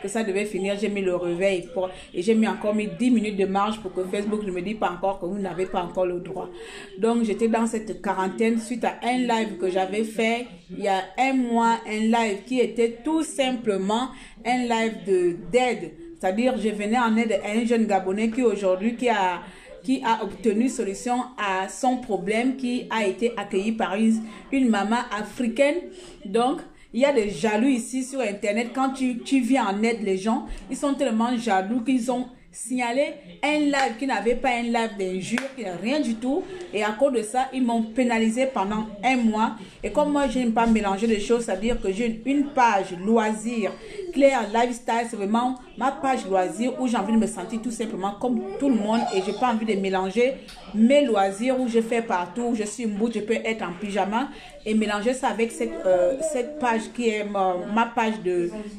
que ça devait finir, j'ai mis le réveil et j'ai encore mis 10 minutes de marge pour que Facebook ne me dise pas encore que vous n'avez pas encore le droit. Donc j'étais dans cette quarantaine suite à un live que j'avais fait il y a un mois, un live qui était tout simplement un live d'aide. C'est-à-dire je venais en aide à un jeune Gabonais qui aujourd'hui qui a obtenu solution à son problème, qui a été accueilli par une maman africaine. Donc il y a des jaloux ici sur Internet. Quand tu viens en aide les gens, ils sont tellement jaloux qu'ils ont signalé un live qui n'avait pas un live d'injure, rien du tout. Et à cause de ça, ils m'ont pénalisé pendant un mois. Et comme moi, je n'aime pas mélanger les choses, c'est-à-dire que j'ai une page loisir, Claire Lifestyle, c'est vraiment ma page loisir où j'ai envie de me sentir tout simplement comme tout le monde et j'ai pas envie de mélanger mes loisirs où je fais partout, où je suis une bout, je peux être en pyjama et mélanger ça avec cette page qui est ma page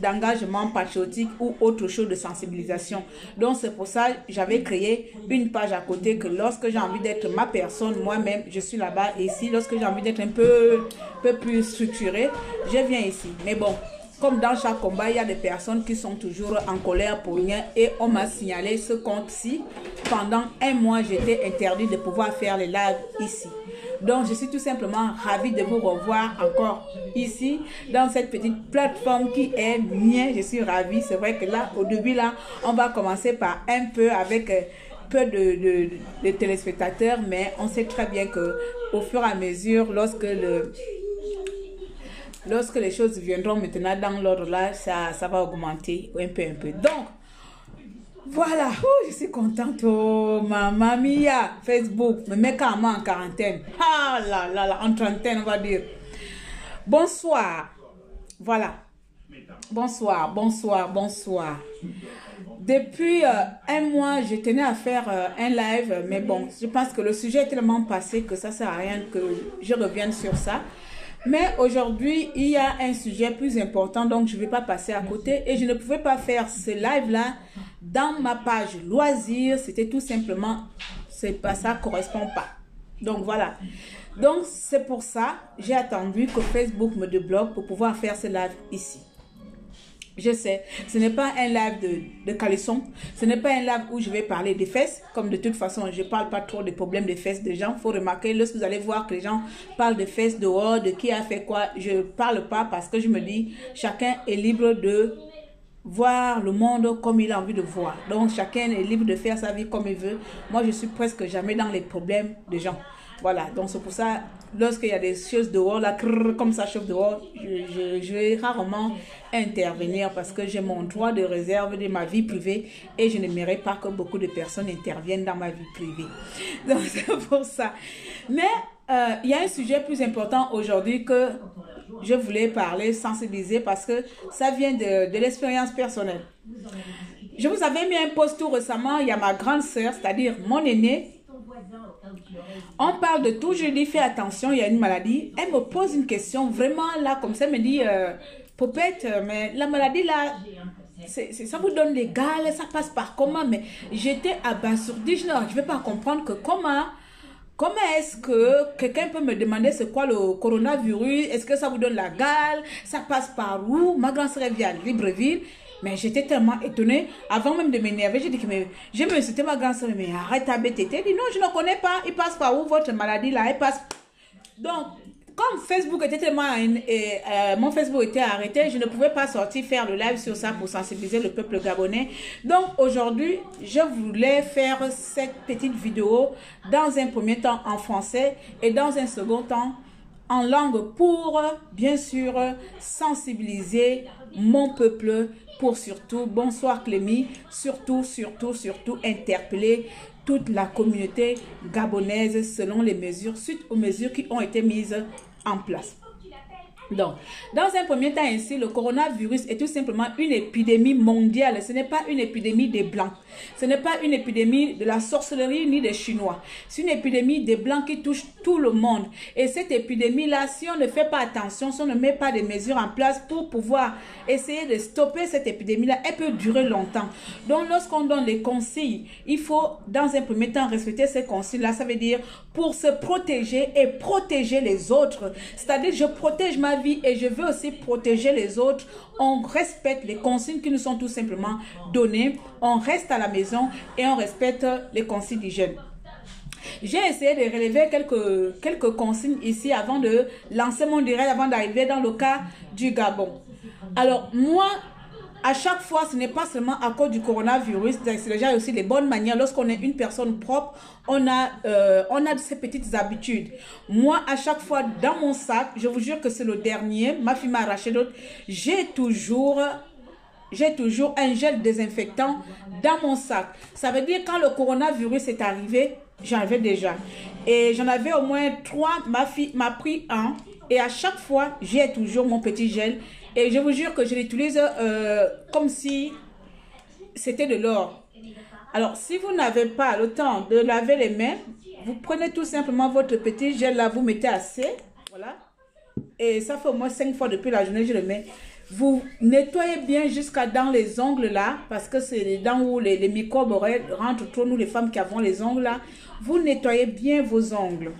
d'engagement patriotique ou autre chose de sensibilisation. Donc c'est pour ça que j'avais créé une page à côté que lorsque j'ai envie d'être ma personne, moi-même, je suis là-bas. Et ici, lorsque j'ai envie d'être un peu plus structurée, je viens ici. Mais bon, comme dans chaque combat, il y a des personnes qui sont toujours en colère pour rien et on m'a signalé ce compte-ci. Pendant un mois, j'étais interdit de pouvoir faire les lives ici. Donc, je suis tout simplement ravie de vous revoir encore ici, dans cette petite plateforme qui est mienne. Je suis ravie. C'est vrai que là, au début, là, on va commencer par un peu avec peu de téléspectateurs, mais on sait très bien que au fur et à mesure, lorsque les choses viendront maintenant dans l'ordre là, ça va augmenter un peu. Donc, voilà, je suis contente. Oh, mamma mia, Facebook me met carrément en quarantaine. Ah là, en trentaine, on va dire. Bonsoir. Voilà. Bonsoir. Depuis un mois, je tenais à faire un live, mais bon, je pense que le sujet est tellement passé que ça sert à rien que je revienne sur ça. Mais aujourd'hui, il y a un sujet plus important, donc je ne vais pas passer à côté. Et je ne pouvais pas faire ce live-là dans ma page loisirs. C'était tout simplement, ça ne correspond pas. Donc voilà. Donc c'est pour ça, j'ai attendu que Facebook me débloque pour pouvoir faire ce live ici. Je sais, ce n'est pas un live de caleçon, ce n'est pas un live où je vais parler des fesses, comme de toute façon, je ne parle pas trop des problèmes des fesses des gens. Il faut remarquer, lorsque vous allez voir que les gens parlent de fesses dehors, de qui a fait quoi, je ne parle pas parce que je me dis, chacun est libre de voir le monde comme il a envie de voir. Donc, chacun est libre de faire sa vie comme il veut. Moi, je suis presque jamais dans les problèmes des gens. Voilà, donc c'est pour ça, lorsqu'il y a des choses dehors, là, comme ça chauffe dehors, je vais rarement intervenir parce que j'ai mon droit de réserve de ma vie privée et je ne mérite pas que beaucoup de personnes interviennent dans ma vie privée. Donc c'est pour ça. Mais il y a un sujet plus important aujourd'hui que je voulais parler, sensibiliser parce que ça vient de l'expérience personnelle. Je vous avais mis un post tout récemment, il y a ma grande sœur, c'est-à-dire mon aînée. On parle de tout, je lui dis fais attention, il y a une maladie. Elle me pose une question vraiment là, comme ça, elle me dit Popette, mais la maladie là, ça vous donne des gales, ça passe par comment? Mais j'étais abasourdie, je ne vais pas comprendre que comment est-ce que quelqu'un peut me demander c'est quoi le coronavirus? Est-ce que ça vous donne la gale? Ça passe par où? Ma grande sœur vit à Libreville. Mais j'étais tellement étonnée. Avant même de m'énerver, j'ai dit que je me suis dit, ma grande soeur, mais arrête ta bête. Elle dit non, je ne connais pas. Il passe par où votre maladie là? Elle passe. Donc, comme Facebook était tellement. Mon Facebook était arrêté, je ne pouvais pas sortir faire le live sur ça pour sensibiliser le peuple gabonais. Donc, aujourd'hui, je voulais faire cette petite vidéo dans un premier temps en français et dans un second temps en langue pour, bien sûr, sensibiliser mon peuple pour surtout, bonsoir Clémy, surtout interpeller toute la communauté gabonaise selon les mesures, suite aux mesures qui ont été mises en place. Donc, dans un premier temps ainsi, le coronavirus est tout simplement une épidémie mondiale. Ce n'est pas une épidémie des Blancs. Ce n'est pas une épidémie de la sorcellerie ni des Chinois. C'est une épidémie des Blancs qui touche tout le monde. Et cette épidémie-là, si on ne fait pas attention, si on ne met pas des mesures en place pour pouvoir essayer de stopper cette épidémie-là, elle peut durer longtemps. Donc, lorsqu'on donne les consignes, il faut dans un premier temps respecter ces consignes-là. Ça veut dire pour se protéger et protéger les autres. C'est-à-dire, je protège ma vie vie et je veux aussi protéger les autres, on respecte les consignes qui nous sont tout simplement données, on reste à la maison et on respecte les consignes d'hygiène. J'ai essayé de relever quelques consignes ici avant de lancer mon direct, avant d'arriver dans le cas du Gabon. Alors, moi, à chaque fois, ce n'est pas seulement à cause du coronavirus, c'est déjà aussi les bonnes manières. Lorsqu'on est une personne propre, on a ces petites habitudes. Moi, à chaque fois, dans mon sac, je vous jure que c'est le dernier, ma fille m'a arraché d'autres, j'ai toujours un gel désinfectant dans mon sac. Ça veut dire quand le coronavirus est arrivé, j'en avais déjà. Et j'en avais au moins 3, ma fille m'a pris un. Et à chaque fois, j'ai toujours mon petit gel. Et je vous jure que je l'utilise comme si c'était de l'or. Alors, si vous n'avez pas le temps de laver les mains, vous prenez tout simplement votre petit gel là, vous mettez assez. Voilà. Et ça fait au moins 5 fois depuis la journée, je le mets. Vous nettoyez bien jusqu'à dans les ongles là, parce que c'est les dents où les microbes rentrent trop, nous les femmes qui avons les ongles là. Vous nettoyez bien vos ongles.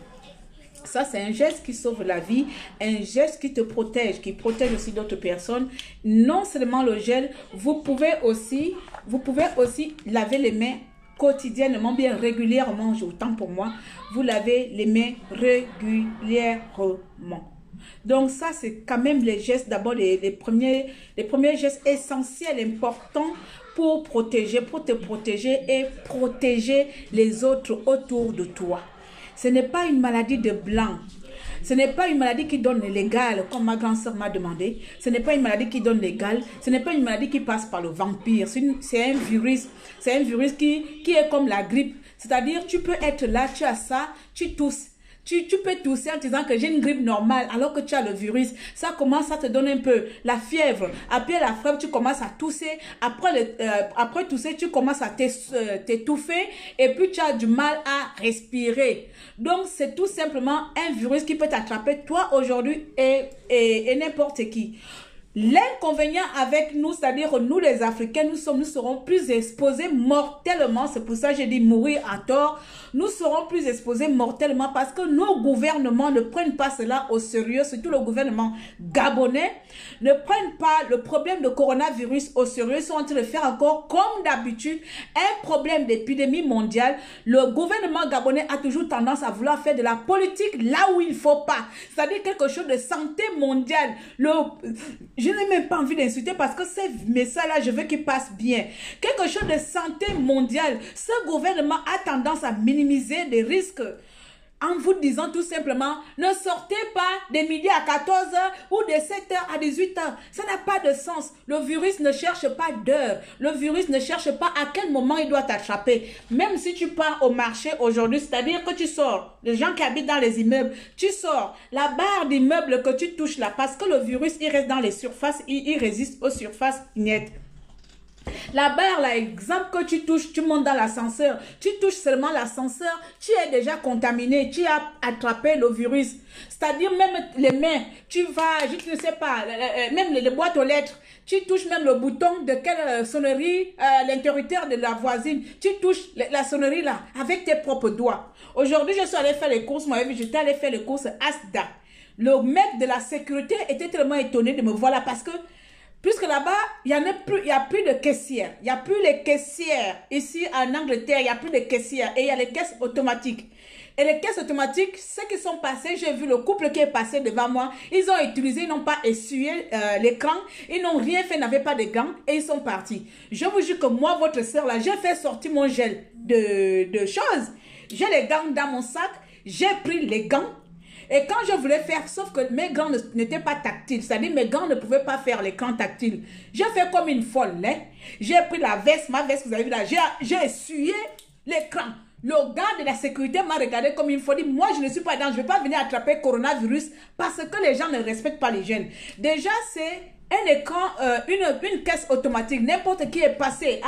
Ça, c'est un geste qui sauve la vie, un geste qui te protège, qui protège aussi d'autres personnes. Non seulement le gel, vous pouvez aussi laver les mains quotidiennement, bien régulièrement, autant pour moi. Vous lavez les mains régulièrement. Donc ça, c'est quand même les gestes, d'abord les premiers gestes essentiels, importants pour te protéger et protéger les autres autour de toi. Ce n'est pas une maladie de blanc. Ce n'est pas une maladie qui donne l'égal, comme ma grande-sœur m'a demandé. Ce n'est pas une maladie qui donne l'égal. Ce n'est pas une maladie qui passe par le vampire. C'est un virus. C'est un virus qui est comme la grippe. C'est-à-dire, tu peux être là, tu as ça, tu tousses. Tu peux tousser en disant que j'ai une grippe normale alors que tu as le virus. Ça commence à te donner un peu la fièvre. Après la fièvre, tu commences à tousser. Après tousser, tu commences à t'étouffer et puis tu as du mal à respirer. Donc, c'est tout simplement un virus qui peut t'attraper toi aujourd'hui et n'importe qui. L'inconvénient avec nous, c'est-à-dire nous les Africains, nous serons plus exposés mortellement. C'est pour ça que j'ai dit mourir à tort. Nous serons plus exposés mortellement parce que nos gouvernements ne prennent pas cela au sérieux, surtout le gouvernement gabonais, ne prennent pas le problème de coronavirus au sérieux. Ils sont en train de faire encore, comme d'habitude, un problème d'épidémie mondiale. Le gouvernement gabonais a toujours tendance à vouloir faire de la politique là où il ne faut pas. C'est-à-dire quelque chose de santé mondiale. Je n'ai même pas envie d'insulter parce que ces messages-là, je veux qu'ils passent bien. Quelque chose de santé mondiale. Ce gouvernement a tendance à minimiser les risques en vous disant tout simplement, ne sortez pas de midi à 14h ou de 7h à 18h. Ça n'a pas de sens. Le virus ne cherche pas d'heure. Le virus ne cherche pas à quel moment il doit t'attraper. Même si tu pars au marché aujourd'hui, c'est-à-dire que tu sors, les gens qui habitent dans les immeubles, tu sors, la barre d'immeuble que tu touches là, parce que le virus, il reste dans les surfaces, il résiste aux surfaces nettes. La barre, là, exemple que tu touches, tu montes dans l'ascenseur, tu touches seulement l'ascenseur, tu es déjà contaminé, tu as attrapé le virus. C'est-à-dire même les mains, tu vas, je ne sais pas, même les boîtes aux lettres, tu touches même le bouton de quelle sonnerie, l'interrupteur de la voisine, tu touches la sonnerie là, avec tes propres doigts. Aujourd'hui, je suis allée faire les courses, moi, j'étais allée faire les courses Asda. Le mec de la sécurité était tellement étonné de me voir là parce que puisque là-bas, il n'y a plus de caissières. Il n'y a plus les caissières. Ici, en Angleterre, il n'y a plus de caissières. Et il y a les caisses automatiques. Et les caisses automatiques, ceux qui sont passés, j'ai vu le couple qui est passé devant moi. Ils ont utilisé, ils n'ont pas essuyé l'écran. Ils n'ont rien fait, n'avaient pas de gants. Et ils sont partis. Je vous jure que moi, votre soeur, là, j'ai fait sortir mon gel de choses. J'ai les gants dans mon sac. J'ai pris les gants. Et quand je voulais faire, sauf que mes gants n'étaient pas tactiles, c'est-à-dire mes gants ne pouvaient pas faire l'écran tactile. J'ai fait comme une folle, hein? J'ai pris la veste, ma veste, vous avez vu là, j'ai essuyé l'écran. Le gars de la sécurité m'a regardé comme une folle. Moi, je ne suis pas dedans, je ne vais pas venir attraper coronavirus parce que les gens ne respectent pas les jeunes. Déjà, c'est un écran, une caisse automatique. N'importe qui est passé,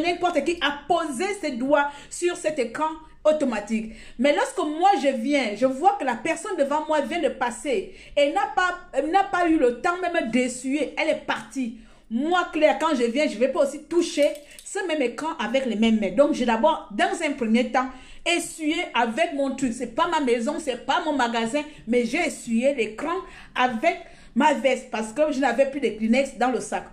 n'importe qui a posé ses doigts sur cet écran automatique. Mais lorsque moi je viens, je vois que la personne devant moi vient de passer et n'a pas eu le temps même d'essuyer, elle est partie. Moi, Claire, quand je viens, je ne vais pas aussi toucher ce même écran avec les mêmes mains. Donc, j'ai d'abord, dans un premier temps, essuyé avec mon truc. Ce n'est pas ma maison, ce n'est pas mon magasin, mais j'ai essuyé l'écran avec ma veste parce que je n'avais plus de Kleenex dans le sac.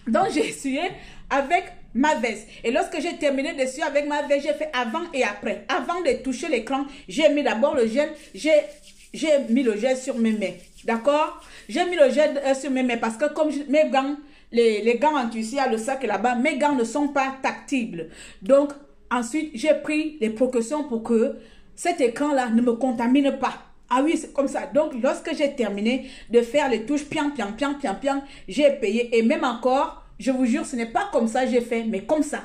Donc, j'ai essuyé avec ma veste. Et lorsque j'ai terminé dessus avec ma veste, j'ai fait avant et après. Avant de toucher l'écran, j'ai mis d'abord le gel. J'ai mis le gel sur mes mains. D'accord? J'ai mis le gel sur mes mains parce que comme mes gants, les gants en tissu, le sac est là-bas, mes gants ne sont pas tactiles. Donc, ensuite, j'ai pris les précautions pour que cet écran-là ne me contamine pas. Ah oui, c'est comme ça. Donc, lorsque j'ai terminé de faire les touches, pian, pian, pian, pian, pian, j'ai payé. Et même encore, je vous jure, ce n'est pas comme ça que j'ai fait, mais comme ça.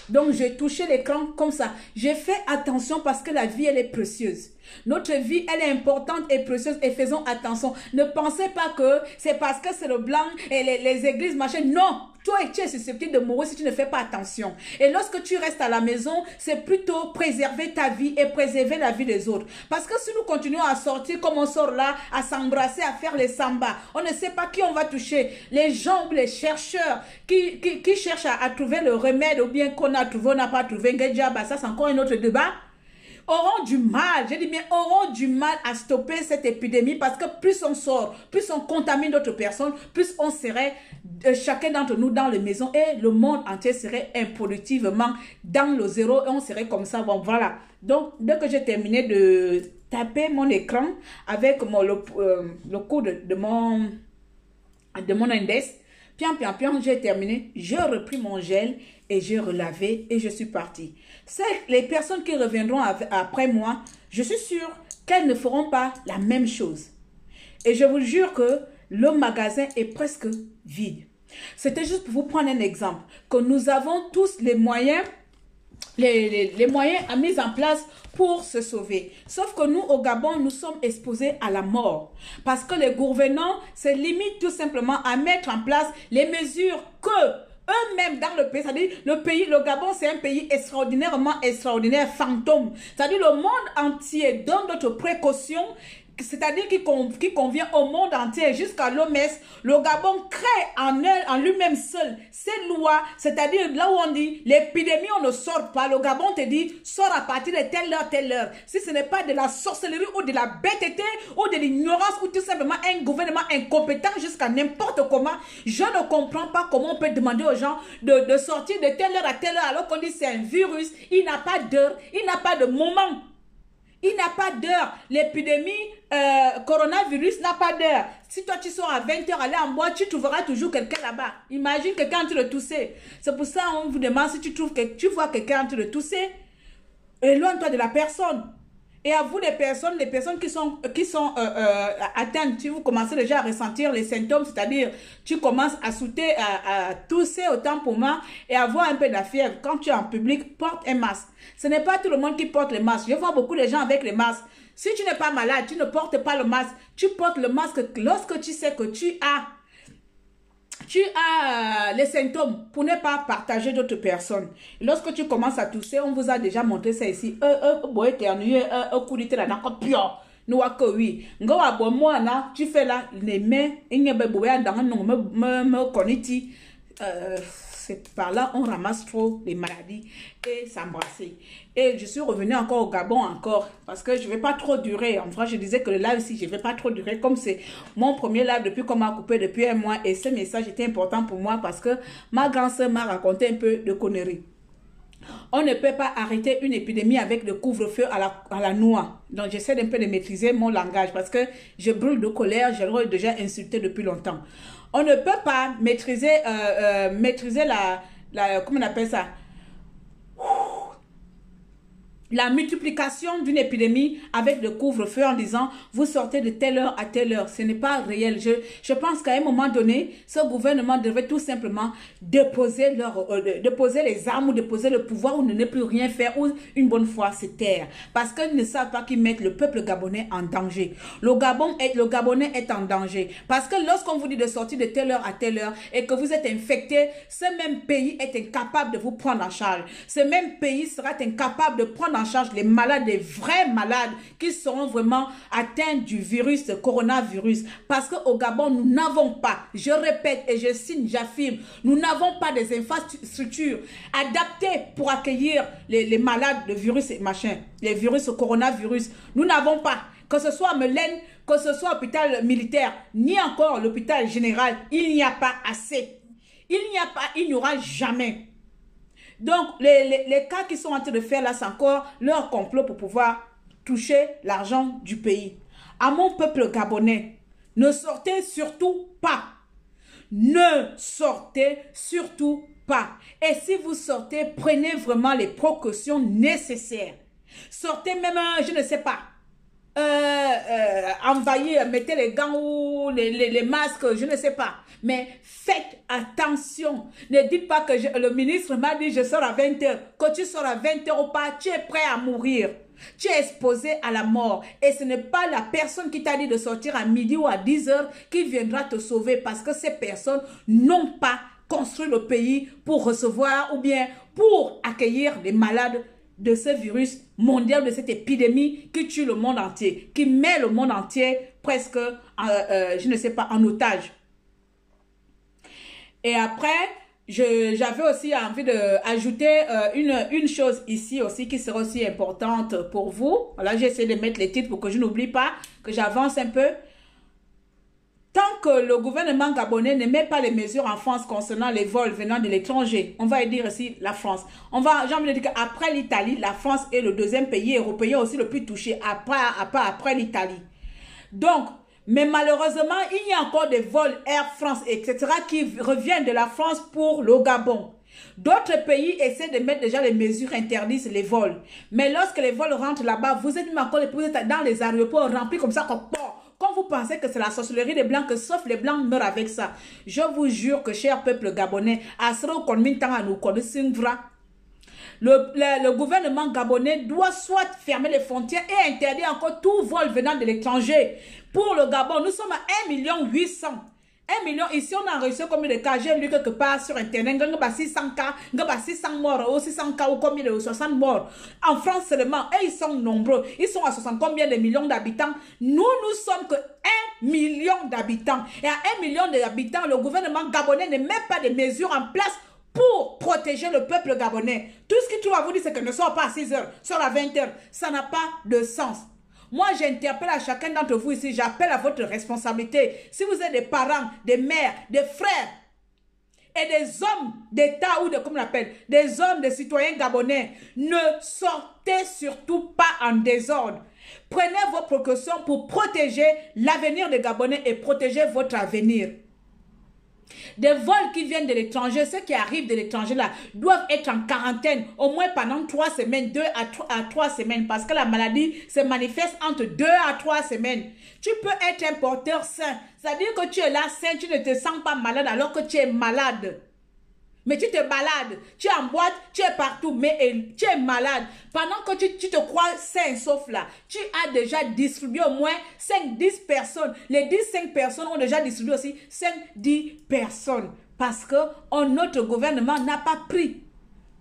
Donc, j'ai touché l'écran comme ça. J'ai fait attention parce que la vie, elle est précieuse. Notre vie, elle est importante et précieuse et faisons attention. Ne pensez pas que c'est parce que c'est le blanc et les églises, machin. Non, toi, tu es susceptible de mourir si tu ne fais pas attention. Et lorsque tu restes à la maison, c'est plutôt préserver ta vie et préserver la vie des autres. Parce que si nous continuons à sortir comme on sort là, à s'embrasser, à faire les sambas, on ne sait pas qui on va toucher. Les gens ou les chercheurs qui cherchent à trouver le remède ou bien qu'on a trouvé, on n'a pas trouvé, ça c'est encore un autre débat. Auront du mal, j'ai dit bien, auront du mal à stopper cette épidémie parce que plus on sort, plus on contamine d'autres personnes, plus on serait chacun d'entre nous dans les maisons et le monde entier serait improductivement dans le zéro et on serait comme ça. Bon, voilà. Donc, dès que j'ai terminé de taper mon écran avec le coup de mon index, pian, pian, pian, j'ai terminé, j'ai repris mon gel et j'ai relavé et je suis partie. C'est les personnes qui reviendront après moi, je suis sûre qu'elles ne feront pas la même chose. Et je vous jure que le magasin est presque vide. C'était juste pour vous prendre un exemple, que nous avons tous les moyens, les moyens à mise en place pour se sauver. Sauf que nous, au Gabon, nous sommes exposés à la mort. Parce que les gouvernants se limitent tout simplement à mettre en place les mesures que eux-mêmes dans le pays, c'est-à-dire le Gabon, c'est un pays extraordinaire, fantôme. C'est-à-dire le monde entier donne d'autres précautions, c'est-à-dire qui convient au monde entier jusqu'à l'OMS. Le Gabon crée en lui-même seul ces lois, c'est-à-dire là où on dit l'épidémie, on ne sort pas. Le Gabon te dit sort à partir de telle heure. Si ce n'est pas de la sorcellerie ou de la bêteté ou de l'ignorance ou tout simplement un gouvernement incompétent jusqu'à n'importe comment, je ne comprends pas comment on peut demander aux gens de sortir de telle heure à telle heure alors qu'on dit c'est un virus. Il n'a pas d'heure, il n'a pas de moment. Il n'a pas d'heure. L'épidémie coronavirus n'a pas d'heure. Si toi tu sors à 20h aller en boîte, tu trouveras toujours quelqu'un là-bas. Imagine quelqu'un en train de tousser. C'est pour ça qu'on vous demande si tu vois quelqu'un en train de tousser, éloigne-toi de la personne. Et à vous les personnes qui sont atteintes, si vous commencez déjà à ressentir les symptômes, c'est-à-dire tu commences à sauter, à tousser autant pour moi et avoir un peu de la fièvre. Quand tu es en public, porte un masque. Ce n'est pas tout le monde qui porte le masque. Je vois beaucoup de gens avec les masques. Si tu n'es pas malade, tu ne portes pas le masque. Tu portes le masque lorsque tu sais que tu as les symptômes pour ne pas partager d'autres personnes. Lorsque tu commences à tousser, on vous a déjà montré ça ici. Tu fais là, les mains, c'est par là on ramasse trop les maladies et s'embrasser. Et je suis revenue encore au Gabon parce que je ne vais pas trop durer. En fait, je disais que le live ici, je ne vais pas trop durer comme c'est mon premier live depuis qu'on m'a coupé depuis un mois et ce message était important pour moi parce que ma grand-sœur m'a raconté un peu de conneries. On ne peut pas arrêter une épidémie avec le couvre-feu à la noix. Donc, j'essaie d'un peu de maîtriser mon langage parce que je brûle de colère. J'aurais déjà insulté depuis longtemps. On ne peut pas maîtriser comment on appelle ça? La multiplication d'une épidémie avec le couvre-feu en disant vous sortez de telle heure à telle heure. Ce n'est pas réel. Je pense qu'à un moment donné, ce gouvernement devrait tout simplement déposer les armes ou déposer le pouvoir ou ne plus rien faire ou une bonne fois se taire. Parce qu'ils ne savent pas qu'ils mettent le peuple gabonais en danger. Le Gabonais est en danger. Parce que lorsqu'on vous dit de sortir de telle heure à telle heure et que vous êtes infecté, ce même pays est incapable de vous prendre en charge. Ce même pays sera incapable de prendre en charge les malades, les vrais malades qui seront vraiment atteints du virus, de coronavirus. Parce qu'au Gabon, nous n'avons pas, je répète et je signe, j'affirme, nous n'avons pas des infrastructures adaptées pour accueillir les malades de virus et machin, les virus, coronavirus. Nous n'avons pas. que ce soit à Melaine, que ce soit l'hôpital militaire, ni encore l'hôpital général, il n'y a pas assez. Il n'y a pas, il n'y aura jamais. Donc, les cas qui sont en train de faire là, c'est encore leur complot pour pouvoir toucher l'argent du pays. À mon peuple gabonais, ne sortez surtout pas. Ne sortez surtout pas. Et si vous sortez, prenez vraiment les précautions nécessaires. Sortez même, je ne sais pas, envahir, mettez les gants ou les masques, je ne sais pas. Mais faites attention. Ne dites pas que le ministre m'a dit je sors à 20 h. Que tu sors à 20 h ou pas, tu es prêt à mourir. Tu es exposé à la mort. Et ce n'est pas la personne qui t'a dit de sortir à midi ou à 10 h qui viendra te sauver parce que ces personnes n'ont pas construit le pays pour recevoir ou bien pour accueillir les malades de ce virus mondial, de cette épidémie qui tue le monde entier, qui met le monde entier presque, je ne sais pas, en otage. Et après, j'avais aussi envie d'ajouter une chose ici aussi qui sera aussi importante pour vous. Voilà, j'ai essayé de mettre les titres pour que je n'oublie pas, que j'avance un peu. Tant que le gouvernement gabonais ne met pas les mesures en France concernant les vols venant de l'étranger, on va dire ici la France. J'ai envie de dire qu'après l'Italie, la France est le deuxième pays européen aussi le plus touché, après l'Italie. Donc, mais malheureusement, il y a encore des vols Air France, etc. qui reviennent de la France pour le Gabon. D'autres pays essaient de mettre déjà les mesures, interdisent les vols. Mais lorsque les vols rentrent là-bas, vous êtes dans les aéroports remplis comme ça, quand vous pensez que c'est la sorcellerie des Blancs, que sauf les Blancs meurent avec ça. Je vous jure que, cher peuple gabonais, le gouvernement gabonais doit soit fermer les frontières et interdire encore tout vol venant de l'étranger. Pour le Gabon, nous sommes à 1,8 million. 1 million, ici on a reçu combien de cas? J'ai lu quelque part sur internet, 600 cas, 600 morts, ou 600 cas ou combien de 60 morts. En France seulement, et ils sont nombreux, ils sont à 60 combien de millions d'habitants. Nous sommes que 1 million d'habitants. Et à 1 million d'habitants, le gouvernement gabonais ne met pas de mesures en place pour protéger le peuple gabonais. Tout ce qu'il trouve à vous dire, c'est que ne sort pas à 6 h, sort à 20 h. Ça n'a pas de sens. Moi, j'interpelle à chacun d'entre vous ici, j'appelle à votre responsabilité. Si vous êtes des parents, des mères, des frères et des hommes d'État ou comme on l'appelle, des hommes, des citoyens gabonais, ne sortez surtout pas en désordre. Prenez vos précautions pour protéger l'avenir des Gabonais et protéger votre avenir. Des vols qui viennent de l'étranger, ceux qui arrivent de l'étranger là, doivent être en quarantaine au moins pendant 3 semaines, 2 à 3 semaines, parce que la maladie se manifeste entre 2 à 3 semaines. Tu peux être un porteur sain, c'est-à-dire que tu es là sain, tu ne te sens pas malade alors que tu es malade. Mais tu te balades, tu es en boîte, tu es partout, mais tu es malade. Pendant que tu te crois sain, sauf là, tu as déjà distribué au moins 5-10 personnes. Les 10-5 personnes ont déjà distribué aussi 5-10 personnes. Parce que notre gouvernement n'a pas pris.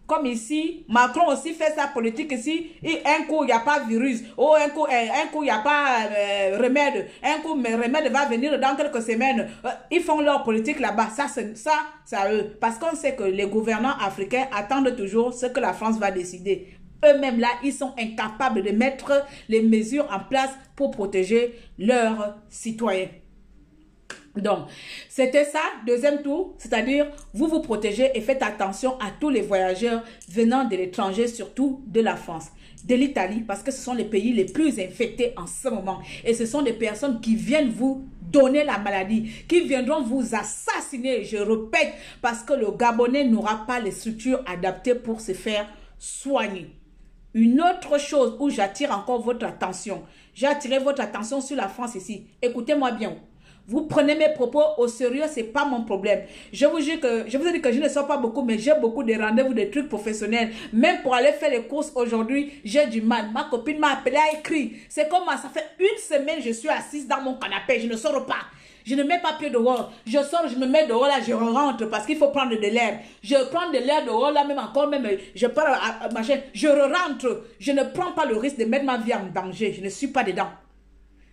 Comme ici, Macron aussi fait sa politique ici. Et un coup, il n'y a pas virus. Oh, un coup, il n'y a pas remède. Un coup, le remède va venir dans quelques semaines. Ils font leur politique là-bas. Ça, c'est à eux. Parce qu'on sait que les gouvernants africains attendent toujours ce que la France va décider. Eux-mêmes là, ils sont incapables de mettre les mesures en place pour protéger leurs citoyens. Donc, c'était ça, deuxième tour, c'est-à-dire vous vous protégez et faites attention à tous les voyageurs venant de l'étranger, surtout de la France, de l'Italie, parce que ce sont les pays les plus infectés en ce moment. Et ce sont des personnes qui viennent vous donner la maladie, qui viendront vous assassiner, je répète, parce que le Gabonais n'aura pas les structures adaptées pour se faire soigner. Une autre chose où j'attire encore votre attention, j'ai attiré votre attention sur la France ici. Écoutez-moi bien. Vous prenez mes propos au sérieux, c'est pas mon problème. Je vous jure que, je vous ai dit que je ne sors pas beaucoup, mais j'ai beaucoup de rendez-vous, de trucs professionnels. Même pour aller faire les courses aujourd'hui, j'ai du mal. Ma copine m'a appelé à écrire. C'est comme ça fait 1 semaine, je suis assise dans mon canapé, je ne sors pas. Je ne mets pas pied dehors. Je sors, je me mets dehors là, je rentre parce qu'il faut prendre de l'air. Je prends de l'air dehors là, même encore, même je pars à machin. Je rentre. Je ne prends pas le risque de mettre ma vie en danger. Je ne suis pas dedans.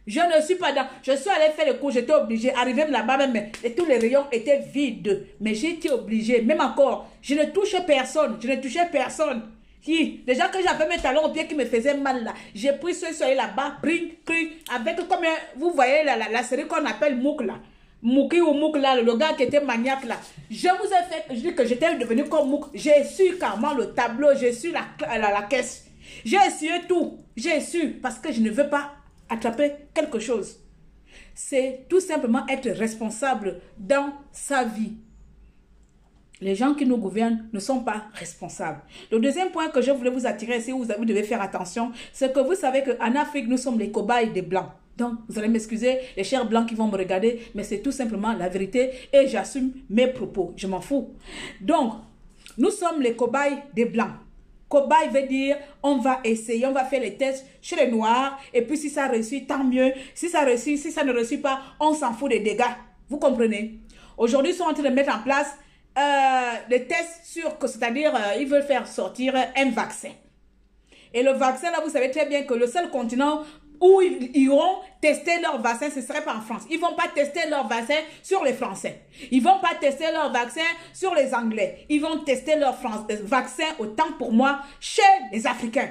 Je ne suis pas dans. Je suis allée faire le cours, j'étais obligée. Arrivé là-bas même, et tous les rayons étaient vides. Mais j'ai été obligée. Même encore, je ne touchais personne. Je ne touchais personne. Déjà que j'avais mes talons au pied qui me faisaient mal là. J'ai pris ce soleil là-bas, avec comme vous voyez la série qu'on appelle Mouk là. Mouki ou Mouk là, le gars qui était maniaque là. Je vous ai fait, je dis que j'étais devenu comme Mouk. J'ai su carrément le tableau, j'ai su la caisse. J'ai essuyé tout. J'ai su parce que je ne veux pas attraper quelque chose. C'est tout simplement être responsable dans sa vie. Les gens qui nous gouvernent ne sont pas responsables. Le deuxième point que je voulais vous attirer, si vous devez faire attention, c'est que vous savez qu'en Afrique, nous sommes les cobayes des Blancs. Donc, vous allez m'excuser, les chers Blancs qui vont me regarder, mais c'est tout simplement la vérité et j'assume mes propos. Je m'en fous. Donc, nous sommes les cobayes des Blancs. Cobaye veut dire, on va essayer, on va faire les tests chez les Noirs, et puis si ça réussit, tant mieux. Si ça réussit, si ça ne réussit pas, on s'en fout des dégâts. Vous comprenez? Aujourd'hui, ils sont en train de mettre en place des tests sur, c'est-à-dire, ils veulent faire sortir un vaccin. Et le vaccin, là, vous savez très bien que le seul continent où ils iront tester leur vaccin, ce ne serait pas en France. Ils ne vont pas tester leur vaccin sur les Français. Ils ne vont pas tester leur vaccin sur les Anglais. Ils vont tester leur vaccin, autant pour moi, chez les Africains.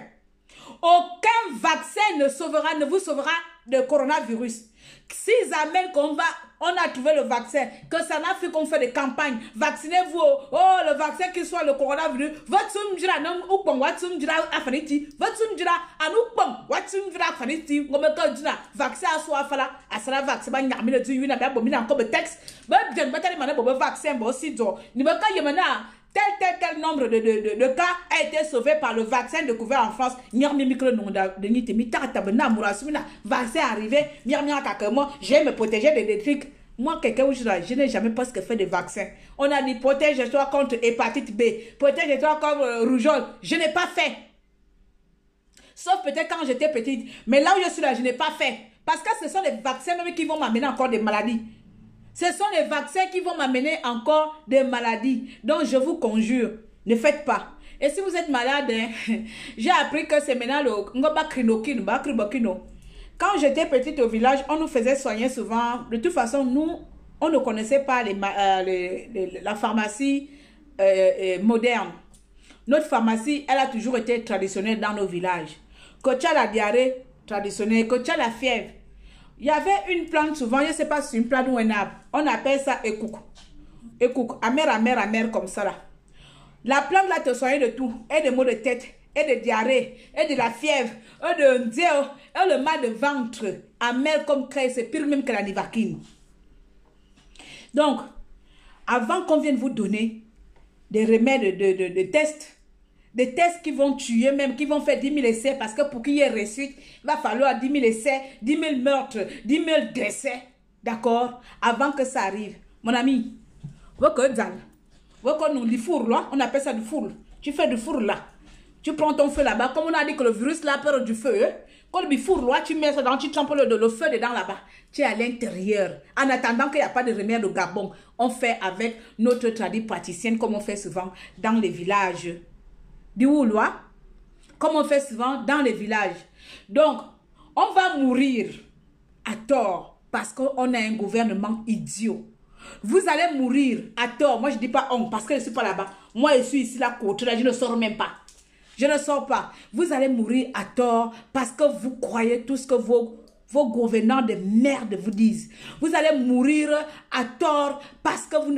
Aucun vaccin ne vous sauvera de coronavirus. S'ils amènent qu'on a trouvé le vaccin, que c'est en Afrique qu'on fait des campagnes, vaccinez-vous, oh le vaccin qui soit le coronavirus, vaccin tel nombre de cas a été sauvé par le vaccin découvert en France. Vaccin arrivé, je vais me protéger des trucs. Moi, quelqu'un où je n'ai jamais presque fait de vaccin. On a dit protège-toi contre hépatite B, protège-toi contre rougeole. Je n'ai pas fait. Sauf peut-être quand j'étais petite. Mais là où je suis là, je n'ai pas fait. Parce que ce sont les vaccins même qui vont m'amener encore des maladies. Ce sont les vaccins qui vont m'amener encore des maladies. Donc, je vous conjure, ne faites pas. Et si vous êtes malade, j'ai appris que c'est maintenant le... Quand j'étais petite au village, on nous faisait soigner souvent. De toute façon, nous, on ne connaissait pas la pharmacie moderne. Notre pharmacie, elle a toujours été traditionnelle dans nos villages. Quand tu as la diarrhée, traditionnelle. Quand tu as la fièvre, il y avait une plante souvent, je ne sais pas si c'est une plante ou un arbre. On appelle ça écouk. Écouk, amer comme ça là. La plante là te soigne de tout. Et des maux de tête, et de diarrhée, et de la fièvre, et le mal de ventre. Amer comme crème, c'est pire même que la nivaquine. Donc, avant qu'on vienne vous donner des remèdes de tests, des tests qui vont tuer même, qui vont faire 10 000 essais, parce que pour qu'il y ait réussite, il va falloir 10 000 essais, 10 000 meurtres, 10 000 décès, d'accord? Avant que ça arrive. Mon ami, on appelle ça du four. Tu fais du four là. Tu prends ton feu là-bas, comme on a dit que le virus là peur du feu, quand le four là, tu mets ça dans, tu trempes le feu dedans là-bas. Tu es à l'intérieur. En attendant qu'il n'y a pas de remède au Gabon, on fait avec notre tradition praticienne, comme on fait souvent dans les villages. Du Woulois, comme on fait souvent dans les villages. Donc, on va mourir à tort parce qu'on a un gouvernement idiot. Vous allez mourir à tort. Moi, je ne dis pas on parce que je ne suis pas là-bas. Moi, je suis ici, là, côté, là, je ne sors même pas. Je ne sors pas. Vous allez mourir à tort parce que vous croyez tout ce que vos gouvernants de merde vous disent. Vous allez mourir à tort parce que vous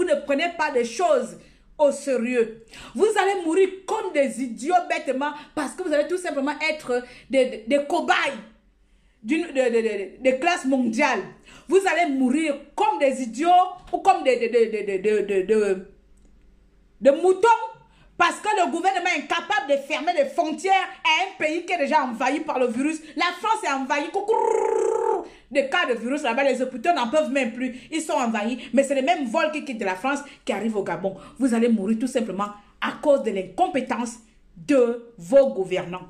ne prenez pas des choses au sérieux. Vous allez mourir comme des idiots bêtement parce que vous allez tout simplement être des cobayes de classe mondiale. Vous allez mourir comme des idiots ou comme de moutons parce que le gouvernement est incapable de fermer les frontières à un pays qui est déjà envahi par le virus. La France est envahie. Des cas de virus là-bas, les hôpitaux n'en peuvent même plus. Ils sont envahis. Mais c'est les mêmes vols qui quittent de la France qui arrivent au Gabon. Vous allez mourir tout simplement à cause de l'incompétence de vos gouvernants.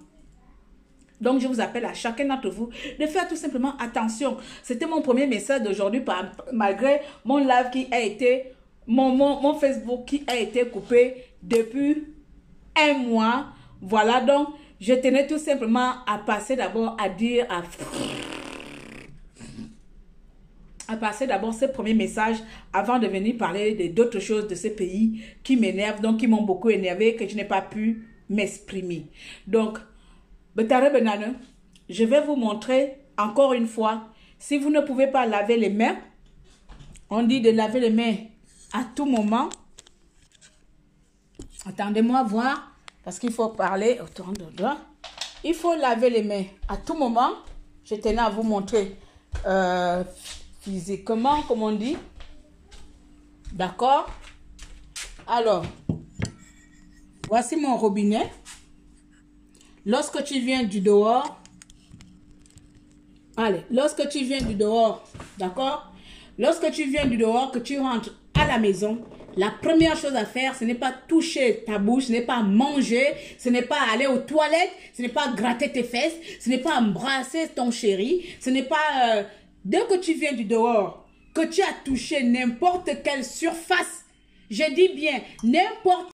Donc, je vous appelle à chacun d'entre vous de faire tout simplement attention. C'était mon premier message d'aujourd'hui, malgré mon live qui a été, mon Facebook qui a été coupé depuis un mois. Voilà, donc, je tenais tout simplement à passer d'abord à dire, à passer d'abord ce premier message avant de venir parler d'autres choses de ces pays qui m'énervent, donc qui m'ont beaucoup énervé, que je n'ai pas pu m'exprimer. Donc, Betare Benane, je vais vous montrer encore une fois, si vous ne pouvez pas laver les mains, on dit de laver les mains à tout moment. Attendez-moi voir, parce qu'il faut parler autour de là. Il faut laver les mains à tout moment. Je tenais à vous montrer physiquement, comme on dit. D'accord? Alors, voici mon robinet. Lorsque tu viens du dehors, allez, lorsque tu viens du dehors, d'accord? Lorsque tu viens du dehors, que tu rentres à la maison, la première chose à faire, ce n'est pas toucher ta bouche, ce n'est pas manger, ce n'est pas aller aux toilettes, ce n'est pas gratter tes fesses, ce n'est pas embrasser ton chéri, ce n'est pas... dès que tu viens du dehors, que tu as touché n'importe quelle surface, je dis bien n'importe